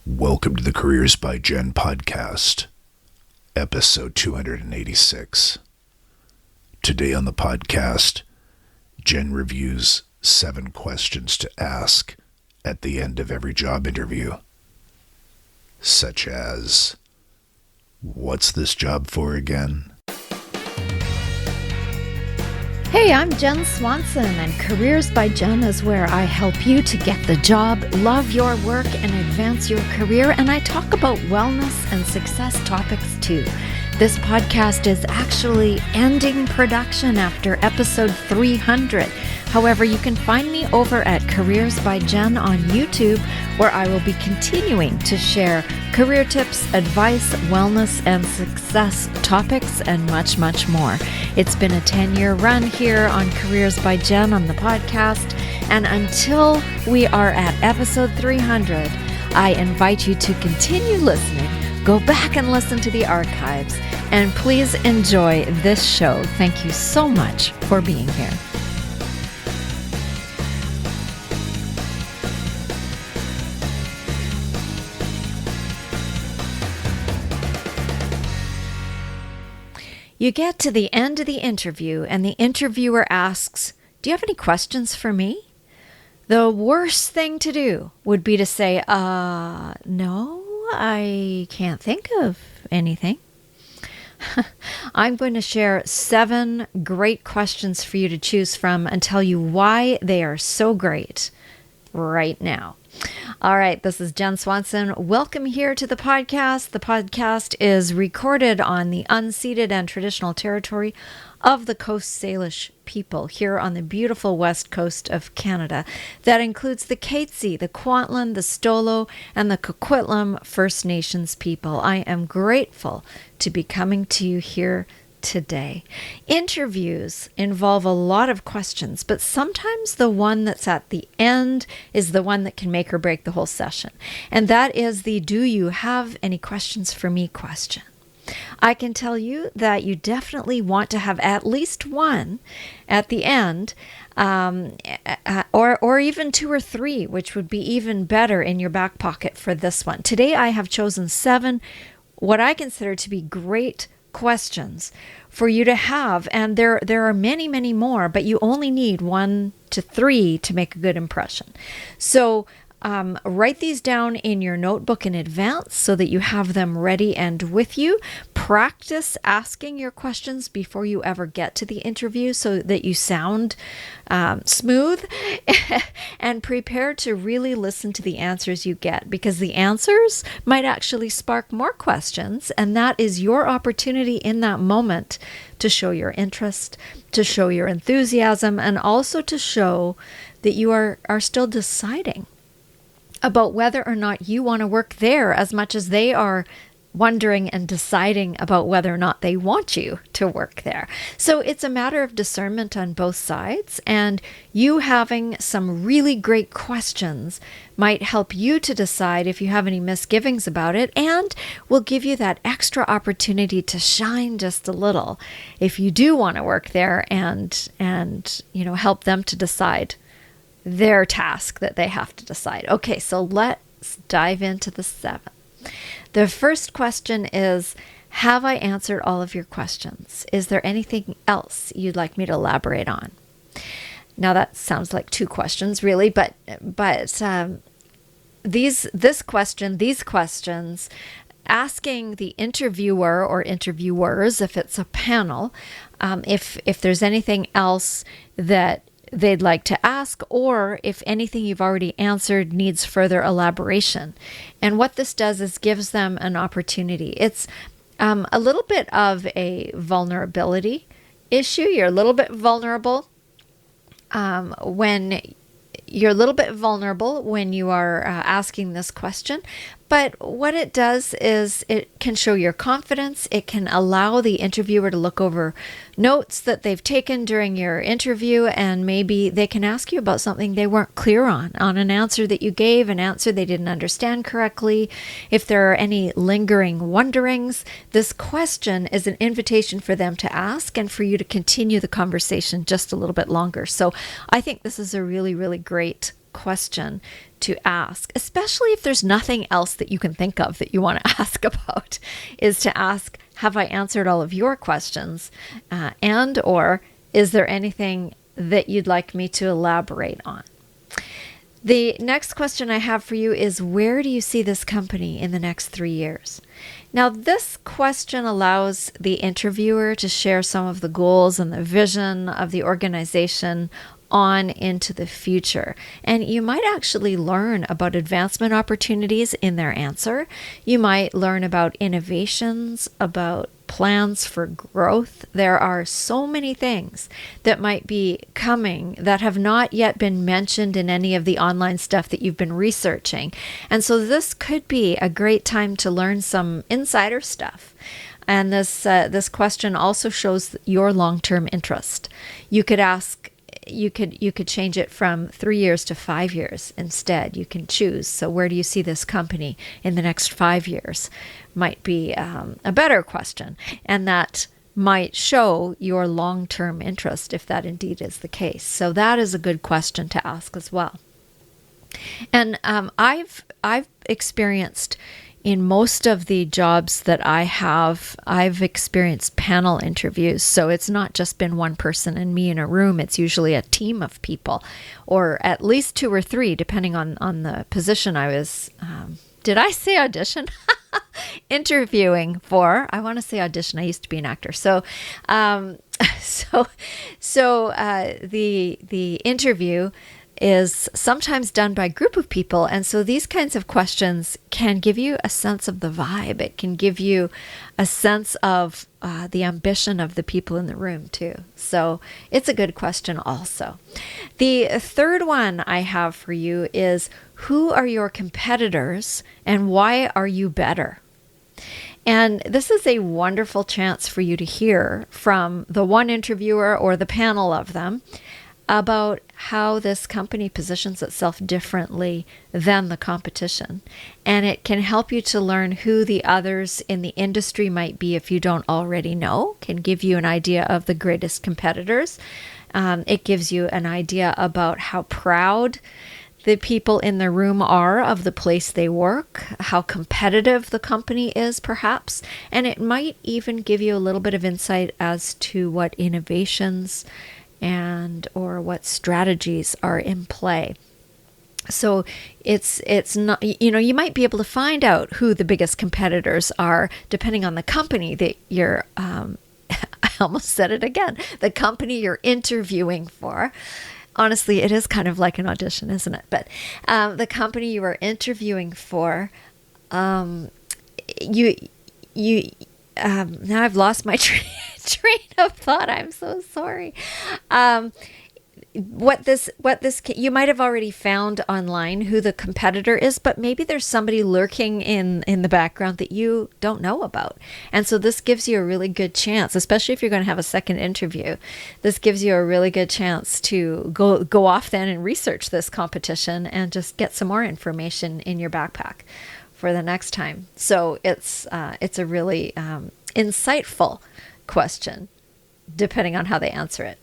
Welcome to the Careers by Jenn podcast, episode 286. Today on the podcast, Jenn reviews 7 questions to ask at the end of every job interview, such as, what's this job for again? Hey, I'm Jenn Swanson, and Careers by Jenn is where I help you to get the job, love your work, and advance your career, and I talk about wellness and success topics too. This podcast is actually ending production after episode 300. However, you can find me over at Careers by Jenn on YouTube, where I will be continuing to share career tips, advice, wellness, and success topics, and much, much more. It's been a 10-year run here on Careers by Jenn on the podcast, and until we are at episode 300, I invite you to continue listening. Go back and listen to the archives, and please enjoy this show. Thank you so much for being here. You get to the end of the interview, and the interviewer asks, "Do you have any questions for me?" The worst thing to do would be to say, no, I can't think of anything. I'm going to share 7 great questions for you to choose from and tell you why they are so great right now. All right, this is Jenn Swanson. Welcome here to the podcast. The podcast is recorded on the unceded and traditional territory of the Coast Salish people here on the beautiful west coast of Canada. That includes the Katzie, the Kwantlen, the Stolo, and the Coquitlam First Nations people. I am grateful to be coming to you here today. Interviews involve a lot of questions, but sometimes the one that's at the end is the one that can make or break the whole session. And that is the "Do you have any questions for me?" question. I can tell you that you definitely want to have at least one at the end, or even 2 or 3, which would be even better in your back pocket for this one. Today I have chosen 7 what I consider to be great questions for you to have, and there are many, many more, but you only need 1 to 3 to make a good impression. So write these down in your notebook in advance so that you have them ready and with you. Practice asking your questions before you ever get to the interview so that you sound smooth, and prepare to really listen to the answers you get, because the answers might actually spark more questions, and that is your opportunity in that moment to show your interest, to show your enthusiasm, and also to show that you are still deciding about whether or not you want to work there as much as they are wondering and deciding about whether or not they want you to work there. So it's a matter of discernment on both sides, and you having some really great questions might help you to decide if you have any misgivings about it, and will give you that extra opportunity to shine just a little if you do want to work there, and help them to decide their task that they have to decide. Okay, so let's dive into the 7. The first question is, have I answered all of your questions? Is there anything else you'd like me to elaborate on? Now that sounds like 2 questions really, but these questions, asking the interviewer or interviewers, if it's a panel, if there's anything else that they'd like to ask, or if anything you've already answered needs further elaboration. And what this does is gives them an opportunity. It's a little bit of a vulnerability issue. You're a little bit vulnerable when you are asking this question. But what it does is it can show your confidence. It can allow the interviewer to look over notes that they've taken during your interview, and maybe they can ask you about something they weren't clear on an answer that you gave, an answer they didn't understand correctly. If there are any lingering wonderings, this question is an invitation for them to ask and for you to continue the conversation just a little bit longer. So I think this is a really, really great question to ask, especially if there's nothing else that you can think of that you want to ask about, is to ask, have I answered all of your questions? And or is there anything that you'd like me to elaborate on? The next question I have for you is, where do you see this company in the next 3 years? Now, this question allows the interviewer to share some of the goals and the vision of the organization on into the future. And you might actually learn about advancement opportunities in their answer. You might learn about innovations, about plans for growth. There are so many things that might be coming that have not yet been mentioned in any of the online stuff that you've been researching. And so this could be a great time to learn some insider stuff. And this question also shows your long-term interest. You could ask, you could change it from 3 years to 5 years instead. You can choose. So where do you see this company in the next 5 years? Might be a better question. And that might show your long-term interest if that indeed is the case. So that is a good question to ask as well. And I've experienced, in most of the jobs that I have, I've experienced panel interviews. So it's not just been one person and me in a room. It's usually a team of people, or at least 2 or 3, depending on the position I was, did I say audition? Interviewing for. I want to say audition. I used to be an actor. So the interview is sometimes done by a group of people. And so these kinds of questions can give you a sense of the vibe. It can give you a sense of the ambition of the people in the room too. So it's a good question also. The third one I have for you is, who are your competitors and why are you better? And this is a wonderful chance for you to hear from the one interviewer or the panel of them about how this company positions itself differently than the competition. And it can help you to learn who the others in the industry might be if you don't already know. Can give you an idea of the greatest competitors. It gives you an idea about how proud the people in the room are of the place they work, how competitive the company is perhaps, and it might even give you a little bit of insight as to what innovations and or what strategies are in play. So it's not, you might be able to find out who the biggest competitors are depending on the company that you're, I almost said it again, the company you're interviewing for. Honestly, it is kind of like an audition, isn't it? But the company you are interviewing for, now I've lost my train of thought. I'm so sorry. You might have already found online who the competitor is, but maybe there's somebody lurking in the background that you don't know about. And so this gives you a really good chance, especially if you're going to have a second interview. This gives you a really good chance to go off then and research this competition and just get some more information in your backpack for the next time. So it's a really insightful question, depending on how they answer it.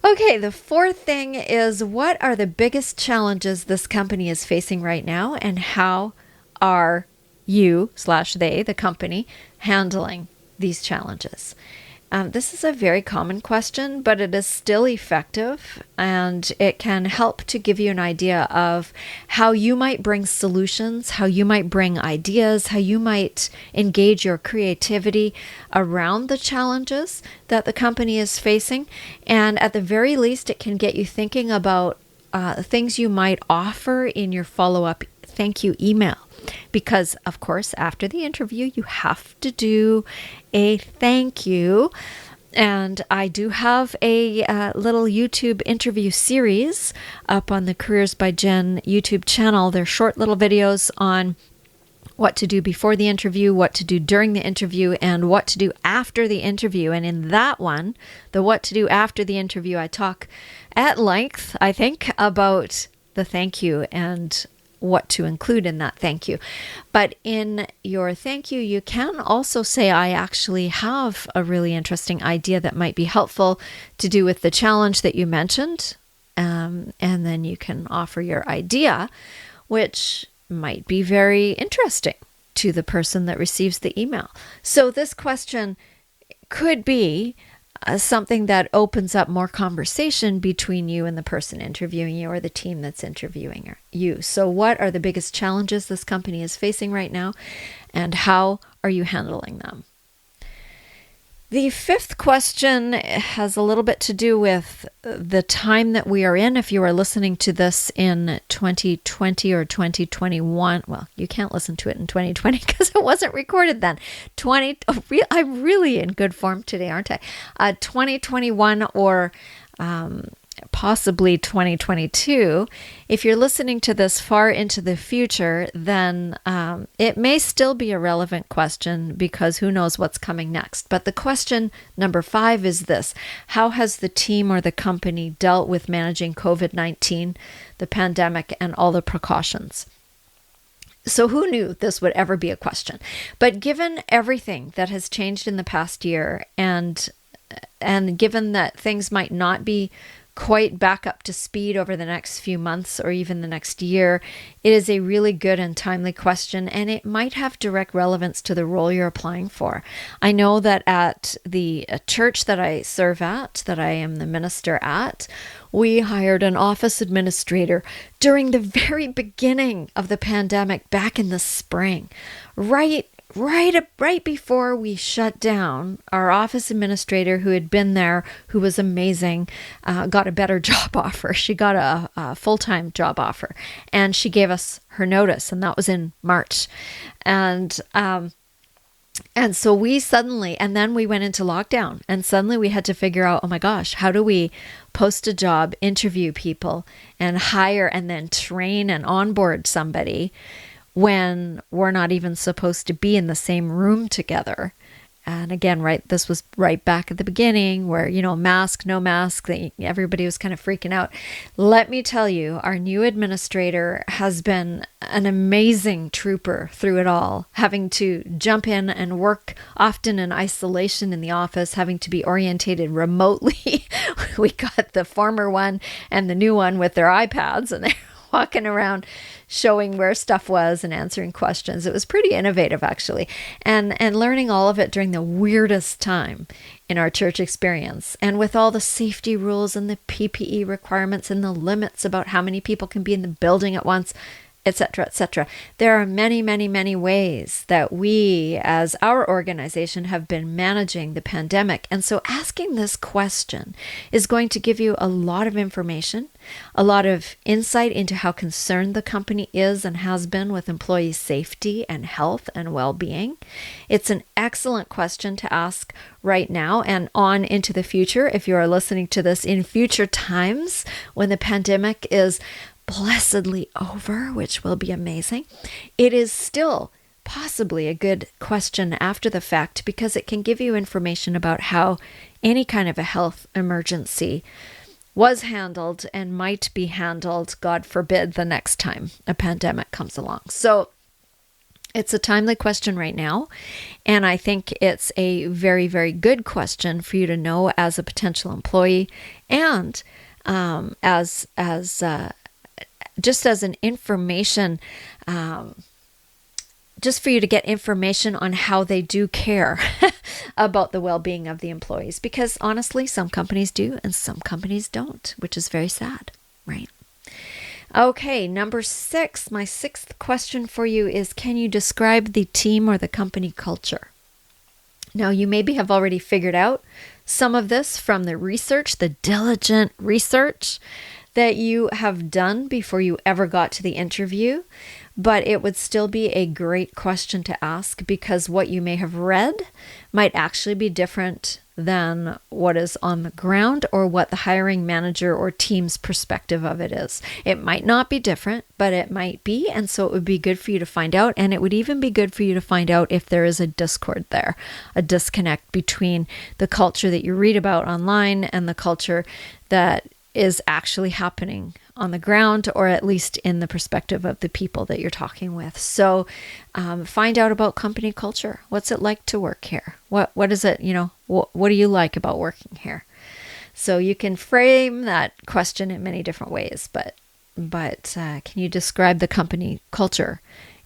Okay, the fourth thing is, what are the biggest challenges this company is facing right now, and how are you/they, the company, handling these challenges? This is a very common question, but it is still effective, and it can help to give you an idea of how you might bring solutions, how you might bring ideas, how you might engage your creativity around the challenges that the company is facing. And at the very least, it can get you thinking about things you might offer in your follow-up thank you email. Because, of course, after the interview, you have to do a thank you. And I do have a little YouTube interview series up on the Careers by Jenn YouTube channel. They're short little videos on what to do before the interview, what to do during the interview, and what to do after the interview. And in that one, the what to do after the interview, I talk at length, I think, about the thank you and what to include in that thank you. But in your thank you, you can also say, I actually have a really interesting idea that might be helpful to do with the challenge that you mentioned and then you can offer your idea, which might be very interesting to the person that receives the email. So this question could be something that opens up more conversation between you and the person interviewing you or the team that's interviewing you. So what are the biggest challenges this company is facing right now, and how are you handling them? The fifth question has a little bit to do with the time that we are in. If you are listening to this in 2020 or 2021, well, you can't listen to it in 2020 because it wasn't recorded then. I'm really in good form today, aren't I? 2021 or possibly 2022. If you're listening to this far into the future, then it may still be a relevant question because who knows what's coming next. But the question number 5 is this: how has the team or the company dealt with managing COVID-19, the pandemic, and all the precautions? So who knew this would ever be a question? But given everything that has changed in the past year, and given that things might not be quite back up to speed over the next few months or even the next year, it is a really good and timely question, and it might have direct relevance to the role you're applying for. I know that at the church that I serve at, that I am the minister at, we hired an office administrator during the very beginning of the pandemic back in the spring, right before we shut down. Our office administrator, who had been there, who was amazing, got a better job offer. She got a full-time job offer, and she gave us her notice, and that was in March. And so we suddenly, and then we went into lockdown, and suddenly we had to figure out, oh my gosh, how do we post a job, interview people, and hire and then train and onboard somebody when we're not even supposed to be in the same room together? And again, this was right back at the beginning where, mask, no mask, everybody was kind of freaking out. Let me tell you, our new administrator has been an amazing trooper through it all, having to jump in and work often in isolation in the office, having to be orientated remotely. We got the former one and the new one with their iPads, and they're walking around showing where stuff was and answering questions. It was pretty innovative, actually, and learning all of it during the weirdest time in our church experience, and with all the safety rules and the PPE requirements and the limits about how many people can be in the building at once, etc., etc. There are many, many, many ways that we, as our organization, have been managing the pandemic. And so asking this question is going to give you a lot of information, a lot of insight into how concerned the company is and has been with employee safety and health and well-being. It's an excellent question to ask right now and on into the future. If you are listening to this in future times when the pandemic is blessedly over, which will be amazing, it is still possibly a good question after the fact, because it can give you information about how any kind of a health emergency was handled and might be handled, God forbid, the next time a pandemic comes along. So it's a timely question right now, and I think it's a very, very good question for you to know as a potential employee, and just as an information, just for you to get information on how they do care about the well-being of the employees. Because honestly, some companies do and some companies don't, which is very sad, right? Okay, number 6, my 6th question for you is, can you describe the team or the company culture? Now, you maybe have already figured out some of this from the research, the diligent research that you have done before you ever got to the interview, but it would still be a great question to ask, because what you may have read might actually be different than what is on the ground or what the hiring manager or team's perspective of it is. It might not be different, but it might be, and so it would be good for you to find out, and it would even be good for you to find out if there is a discord there, a disconnect between the culture that you read about online and the culture that is actually happening on the ground, or at least in the perspective of the people that you're talking with. So find out about company culture. What's it like to work here? What is it, what do you like about working here? So you can frame that question in many different ways, but can you describe the company culture?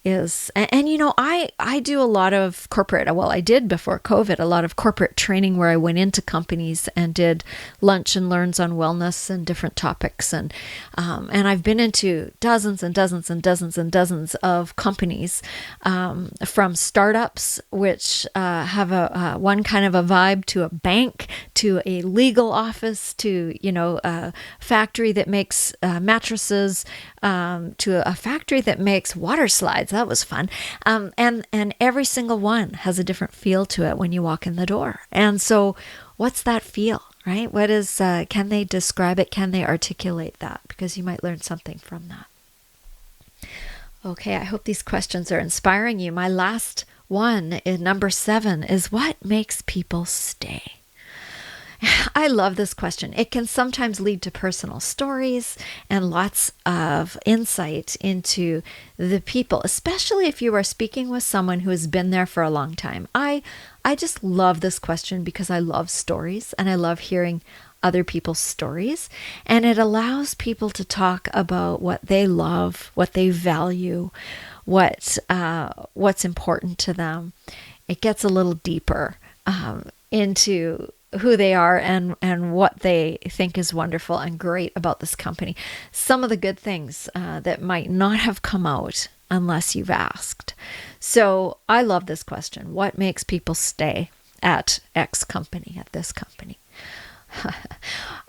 And you know, I do a lot of corporate, well, I did before COVID, a lot of corporate training where I went into companies and did lunch and learns on wellness and different topics. And I've been into dozens and dozens and dozens and dozens of companies, from startups, which have one kind of a vibe, to a bank, to a legal office, to, you know, a factory that makes mattresses, to a factory that makes water slides. That was fun. And every single one has a different feel to it when you walk in the door. And so what's that feel, right? What is, can they describe it? Can they articulate that? Because you might learn something from that. Okay, I hope these questions are inspiring you. My last one, in number 7, is what makes people stay? I love this question. It can sometimes lead to personal stories and lots of insight into the people, especially if you are speaking with someone who has been there for a long time. I just love this question because I love stories and I love hearing other people's stories, and it allows people to talk about what they love, what they value, what's important to them. It gets a little deeper into who they are and what they think is wonderful and great about this company. Some of the good things that might not have come out unless you've asked. So I love this question. What makes people stay at X company, at this company?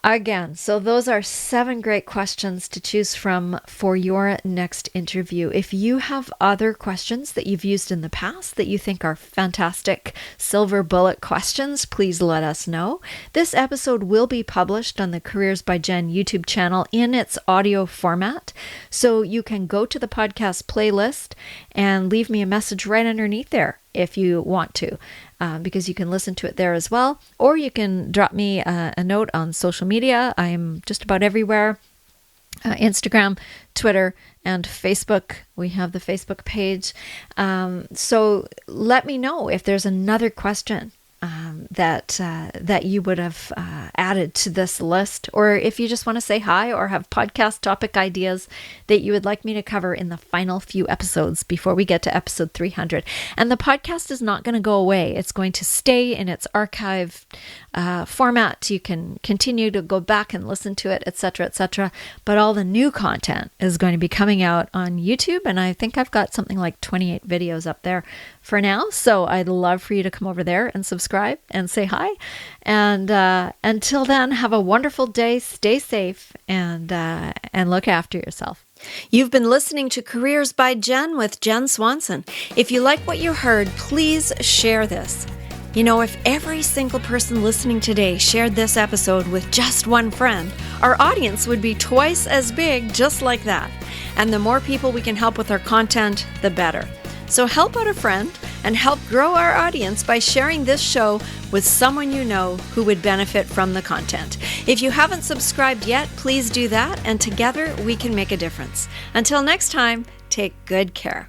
Again, so those are 7 great questions to choose from for your next interview. If you have other questions that you've used in the past that you think are fantastic silver bullet questions, please let us know. This episode will be published on the Careers by Jenn YouTube channel in its audio format. So you can go to the podcast playlist and leave me a message right underneath there if you want to, because you can listen to it there as well. Or you can drop me a note on social media. I am just about everywhere. Instagram, Twitter, and Facebook. We have the Facebook page. So let me know if there's another question that you would have added to this list, or if you just want to say hi or have podcast topic ideas that you would like me to cover in the final few episodes before we get to episode 300. And the podcast is not going to go away. It's going to stay in its archive format. You can continue to go back and listen to it, etc., etc. But all the new content is going to be coming out on YouTube, and I think I've got something like 28 videos up there for now. So I'd love for you to come over there and subscribe and say hi. And until then, have a wonderful day. Stay safe and look after yourself. You've been listening to Careers by Jenn with Jenn Swanson. If you like what you heard, please share this. You know, if every single person listening today shared this episode with just one friend, our audience would be twice as big just like that. And the more people we can help with our content, the better. So help out a friend and help grow our audience by sharing this show with someone you know who would benefit from the content. If you haven't subscribed yet, please do that, and together we can make a difference. Until next time, take good care.